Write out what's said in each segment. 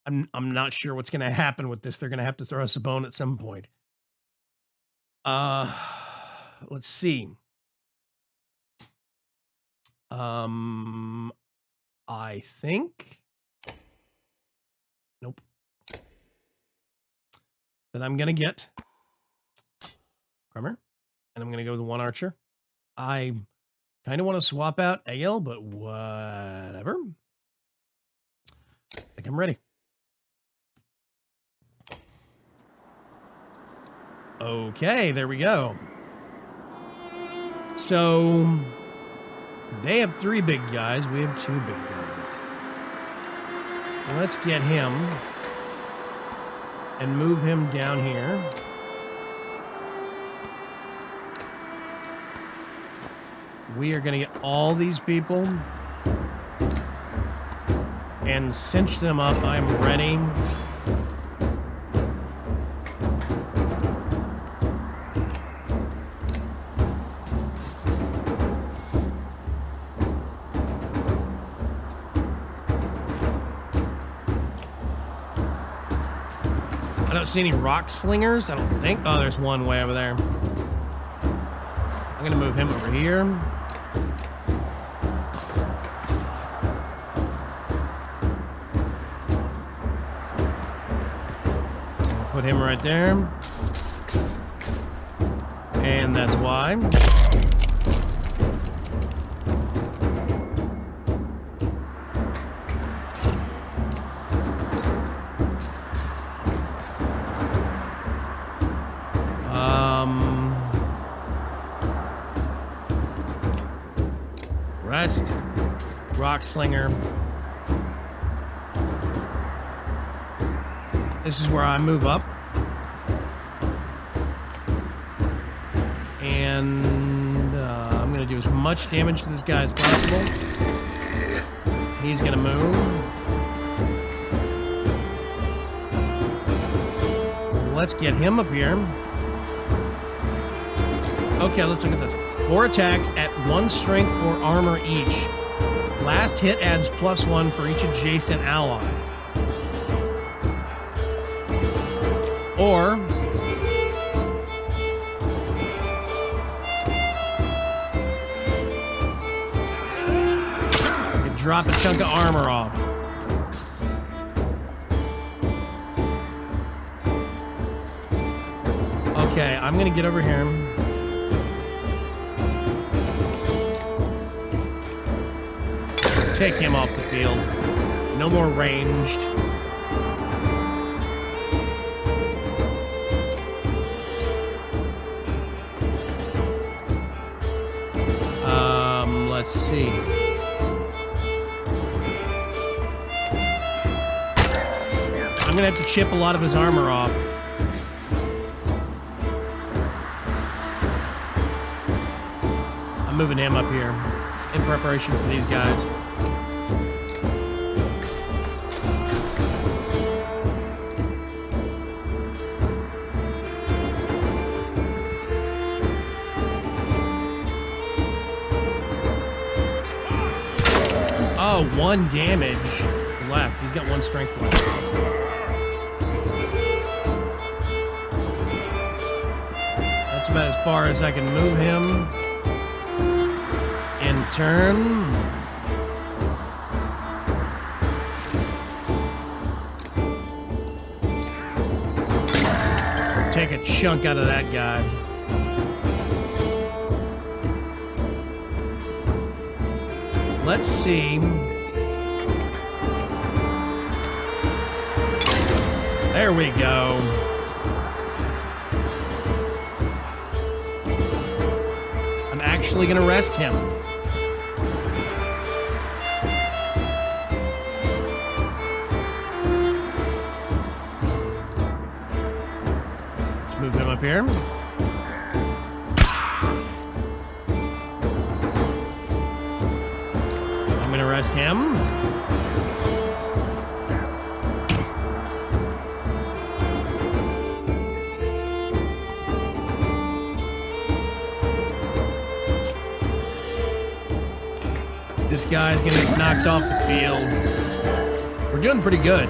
I'm not sure what's gonna happen with this. They're gonna have to throw us a bone at some point. Uh, let's see. Um, I think nope. That I'm gonna get Crummer, and I'm gonna go with the one archer. I kind of want to swap out Ale, but whatever. I think I'm ready. Okay, there we go. So they have 3 big guys. We have 2 big guys. Let's get him and move him down here. We are going to get all these people and cinch them up. I'm ready. I don't see any rock slingers. I don't think. Oh, there's one way over there. I'm going to move him over here. Put him right there. And that's why. Rest. Rock slinger. This is where I move up. And I'm going to do as much damage to this guy as possible. He's going to move. Let's get him up here. Okay, let's look at this. 4 attacks at 1 strength or armor each. Last hit adds +1 for each adjacent ally. Or you can drop a chunk of armor off. Okay, I'm gonna get over here. Take him off the field. No more ranged. Let's see. I'm gonna have to chip a lot of his armor off. I'm moving him up here in preparation for these guys. Oh, 1 damage left. He's got 1 strength left. That's about as far as I can move him. And turn. Take a chunk out of that guy. Let's see. There we go. I'm actually going to rest him. Let's move him up here. I'm going to rest him. This guy's gonna get knocked off the field. We're doing pretty good.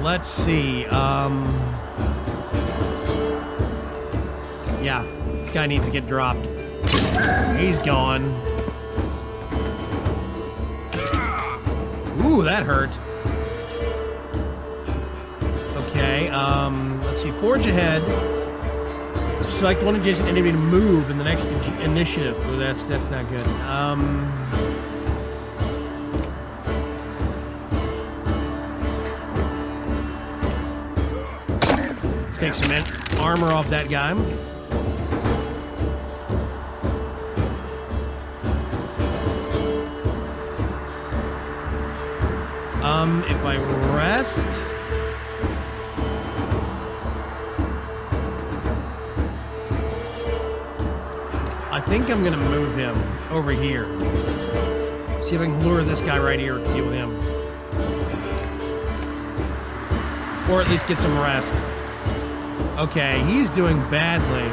Let's see. Yeah, this guy needs to get dropped. He's gone. Ooh, that hurt. Okay, let's see. Forge ahead. Select one adjacent enemy to move in the next initiative. Ooh, that's not good. Take some armor off that guy. If I rest... I think I'm going to move him over here. See if I can lure this guy right here to deal with him. Or at least get some rest. Okay, he's doing badly.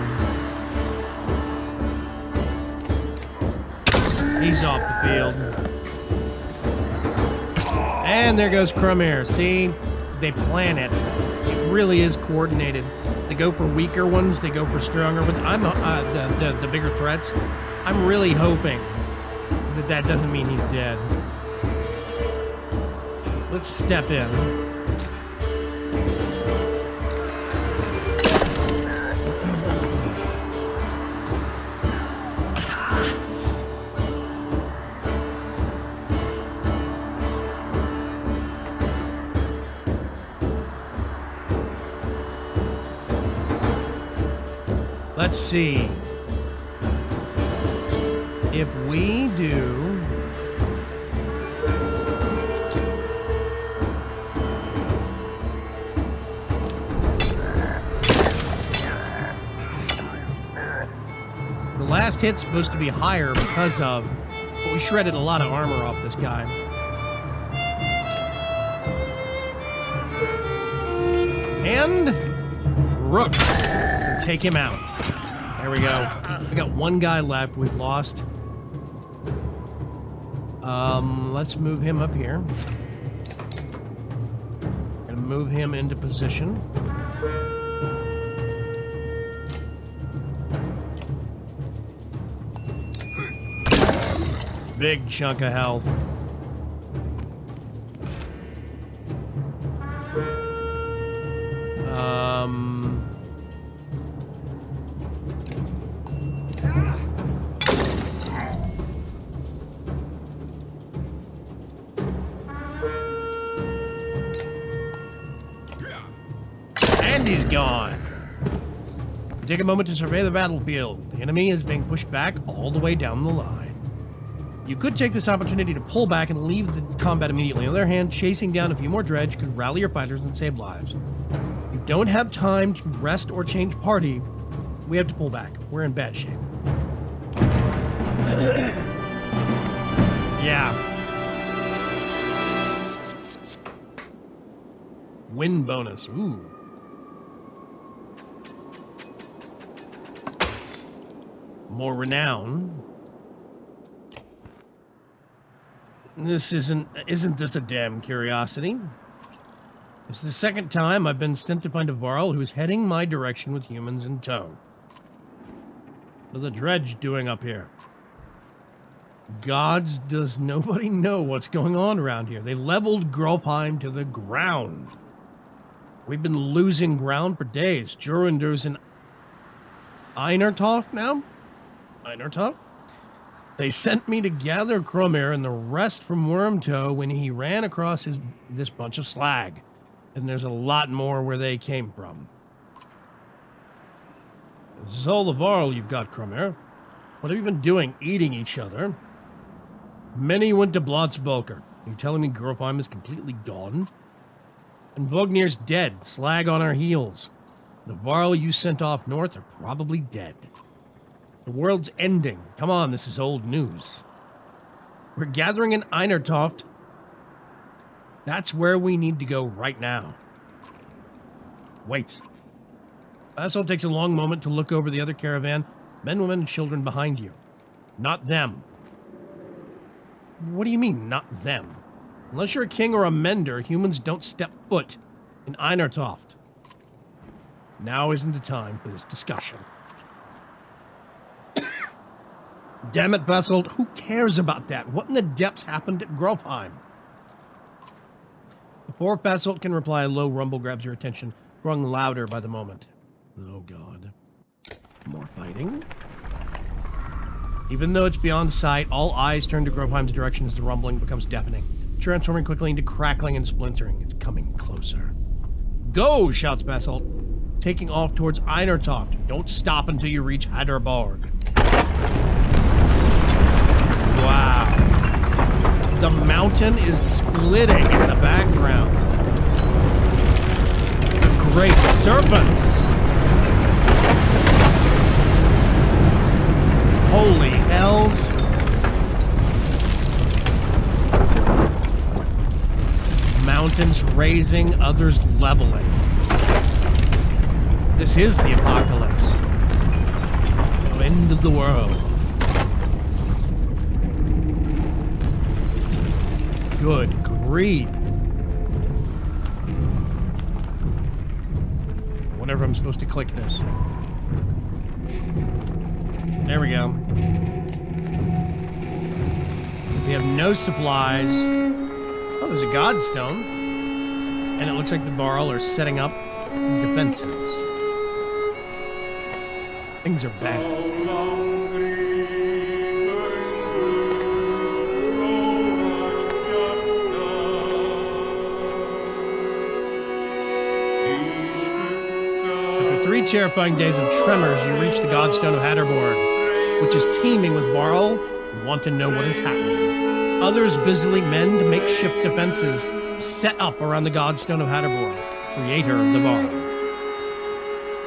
He's off the field. And there goes Crumir. See? They plan it. It really is coordinated. They go for weaker ones. They go for stronger ones. I'm the bigger threats. I'm really hoping that doesn't mean he's dead. Let's step in. Let's see. If we do... The last hit's supposed to be higher because of... But we shredded a lot of armor off this guy. And... Rook. Take him out. There we go. We got one guy left. We've lost. Let's move him up here. Gonna move him into position. Big chunk of health. And he's gone. Take a moment to survey the battlefield. The enemy is being pushed back all the way down the line. You could take this opportunity to pull back and leave the combat immediately. On the other hand, chasing down a few more dredge could rally your fighters and save lives. You don't have time to rest or change party. We have to pull back. We're in bad shape. Yeah. Win bonus. Ooh. More renown. Isn't this a damn curiosity? It's the second time I've been sent to find a Varl who's heading my direction with humans in tow. What's the dredge doing up here? Gods, does nobody know what's going on around here? They leveled Grolpheim to the ground. We've been losing ground for days. Jorunder's in Einertoft now? Einertoft? They sent me to gather Crumir and the rest from Wormtoe when he ran across this bunch of slag. And there's a lot more where they came from. This is all the Varl you've got, Crumir. What have you been doing? Eating each other? Many went to Blotsbulker. Are you telling me Grolpheim is completely gone? And Vognir's dead, slag on our heels. The Varl you sent off north are probably dead. The world's ending. Come on, this is old news. We're gathering in Einertoft. That's where we need to go right now. Wait. Vassal takes a long moment to look over the other caravan. Men, women, and children behind you. Not them. What do you mean, not them? Unless you're a king or a mender, humans don't step foot in Einertoft. Now isn't the time for this discussion. Damn it, Basalt, who cares about that? What in the depths happened at Gropheim? Before Basalt can reply, a low rumble grabs your attention, growing louder by the moment. Oh, God. More fighting? Even though it's beyond sight, all eyes turn to Gropheim's direction as the rumbling becomes deafening, transforming quickly into crackling and splintering. It's coming closer. Go, shouts Basalt, taking off towards Einertoft. Don't stop until you reach Hadderborg. Wow. The mountain is splitting in the background. The great serpents. Holy hells. Mountains raising, others leveling. This is the apocalypse. The end of the world. Good grief. I wonder if I'm supposed to click this. There we go. We have no supplies. Oh, there's a godstone. And it looks like the Varl are setting up defenses. Things are bad. After 3 terrifying days of tremors, you reach the godstone of Hadderborg, which is teeming with Varl who want to know what is happening. Others busily mend makeshift defenses set up around the godstone of Hadderborg, creator of the Varl.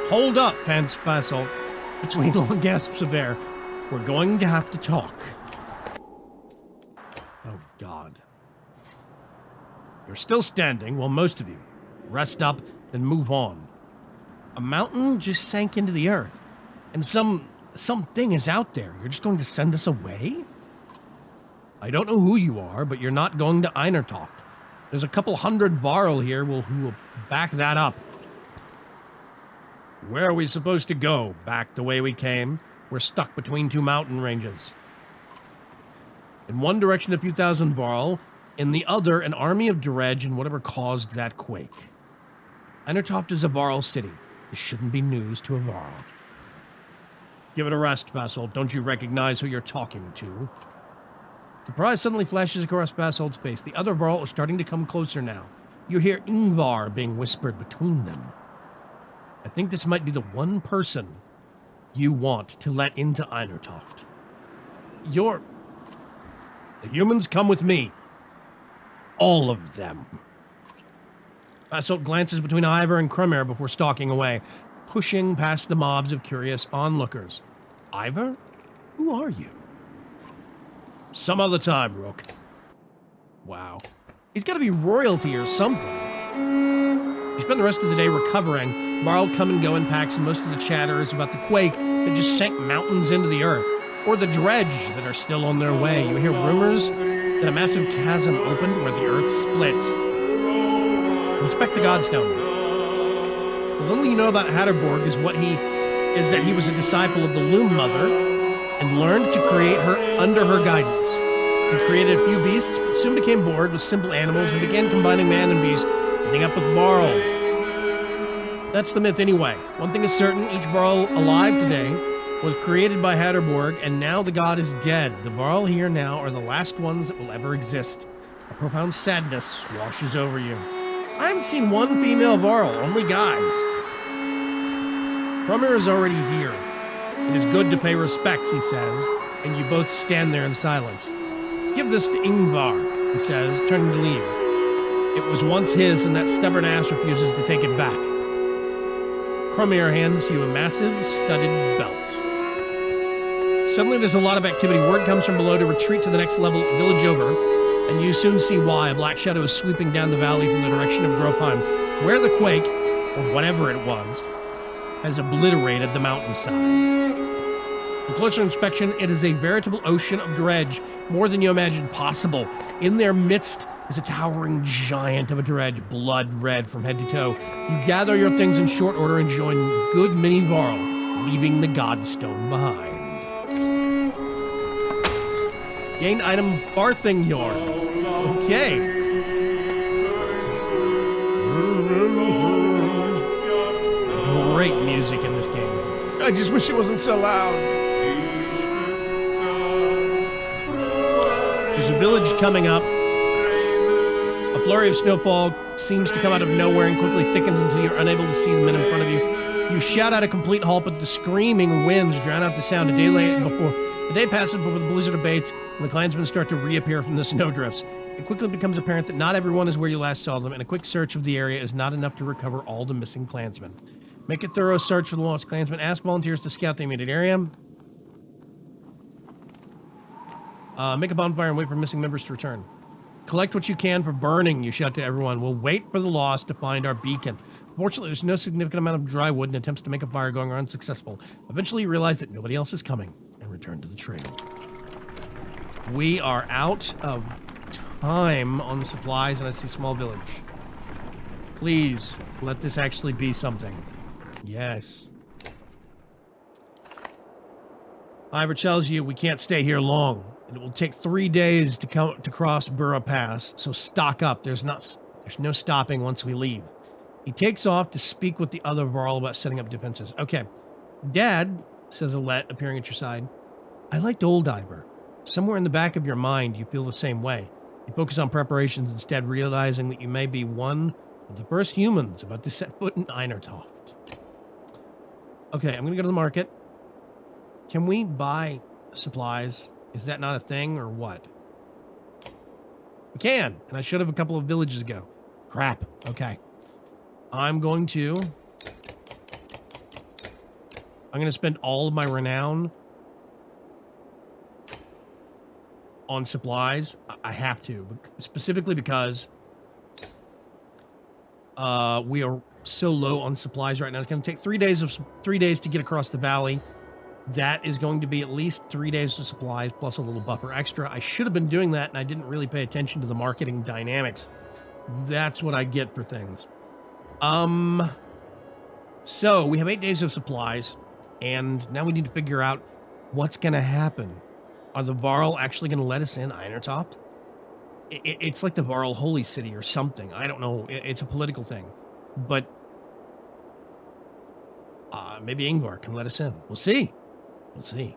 Hold up, pants Basalt. Between long gasps of air, we're going to have to talk. Oh, God. You're still standing, well, most of you. Rest up, then move on. A mountain just sank into the earth, and something is out there. You're just going to send us away? I don't know who you are, but you're not going to Einertoft. There's a couple hundred Varl here who will back that up. Where are we supposed to go? Back the way we came? We're stuck between 2 mountain ranges. In one direction, a few thousand Varl. In the other, an army of dredge and whatever caused that quake. Einertoft is a Varl city. This shouldn't be news to a Varl. Give it a rest, Basalt. Don't you recognize who you're talking to? Surprise suddenly flashes across Basalt's face. The other Varl are starting to come closer now. You hear Ingvar being whispered between them. I think this might be the one person you want to let into Einertoft. The humans come with me. All of them. Basalt glances between Ivor and Kremer before stalking away, pushing past the mobs of curious onlookers. Ivor? Who are you? Some other time, Rook. Wow. He's got to be royalty or something. You spend the rest of the day recovering. Varl come and go in packs, and most of the chatter is about the quake that just sank mountains into the earth, or the dredge that are still on their way. You hear rumors that a massive chasm opened where the earth split. Inspect the Godstone. The little you know about Hadderborg is that he was a disciple of the Loom Mother and learned to create her under her guidance. He created a few beasts, but soon became bored with simple animals and began combining man and beast, ending up with Varl. That's the myth anyway. One thing is certain, each Varl alive today was created by Hadderborg, and now the god is dead. The Varl here now are the last ones that will ever exist. A profound sadness washes over you. I haven't seen one female Varl, only guys. Krummer is already here. It is good to pay respects, he says, and you both stand there in silence. Give this to Ingvar, he says, turning to leave. It was once his, and that stubborn ass refuses to take it back. Krummer hands you a massive, studded belt. Suddenly there's a lot of activity. Word comes from below to retreat to the next level, village over, and you soon see why. A black shadow is sweeping down the valley from the direction of Gropheim, where the quake, or whatever it was, has obliterated the mountainside. On closer inspection, it is a veritable ocean of dredge, more than you imagined possible. In their midst is a towering giant of a dredge, blood red from head to toe. You gather your things in short order and join good mini Varl, leaving the Godstone behind. Gain item Barthing Yarn. Okay. Great music in this game. I just wish it wasn't so loud. There's a village coming up. A flurry of snowfall seems to come out of nowhere and quickly thickens until you're unable to see the men in front of you. You shout out a complete halt, but the screaming winds drown out the sound. A day passes before the blizzard abates, and the clansmen start to reappear from the snowdrifts. It quickly becomes apparent that not everyone is where you last saw them, and a quick search of the area is not enough to recover all the missing clansmen. Make a thorough search for the lost clansmen. Ask volunteers to scout the immediate area. Make a bonfire and wait for missing members to return. Collect what you can for burning, you shout to everyone. We'll wait for the lost to find our beacon. Fortunately, there's no significant amount of dry wood, and attempts to make a fire going are unsuccessful. Eventually, you realize that nobody else is coming and return to the trail. We are out of time on the supplies, and I see small village. Please, let this actually be something. Yes. Ivor tells you we can't stay here long. It will take 3 days to cross Burra Pass, so stock up. There's no stopping once we leave. He takes off to speak with the other Varl about setting up defenses. Okay. Dad, says Alette, appearing at your side, I liked old Ivor. Somewhere in the back of your mind, you feel the same way. You focus on preparations instead, realizing that you may be one of the first humans about to set foot in Einertoft. Okay, I'm going to go to the market. Can we buy supplies? Is that not a thing, or what? We can, and I should have a couple of villages ago. Crap. Okay. I'm going to spend all of my renown on supplies. I have to, specifically because we are so low on supplies right now. It's going to take 3 days to get across the valley. That is going to be at least 3 days of supplies plus a little buffer extra. I should have been doing that, and I didn't really pay attention to the marketing dynamics. That's what I get for things. So we have 8 days of supplies, and now we need to figure out what's going to happen. Are the Varl actually going to let us in Einertoft? It's like the Varl Holy City or something. I don't know. It's a political thing. But maybe Ingvar can let us in. We'll see. We'll see.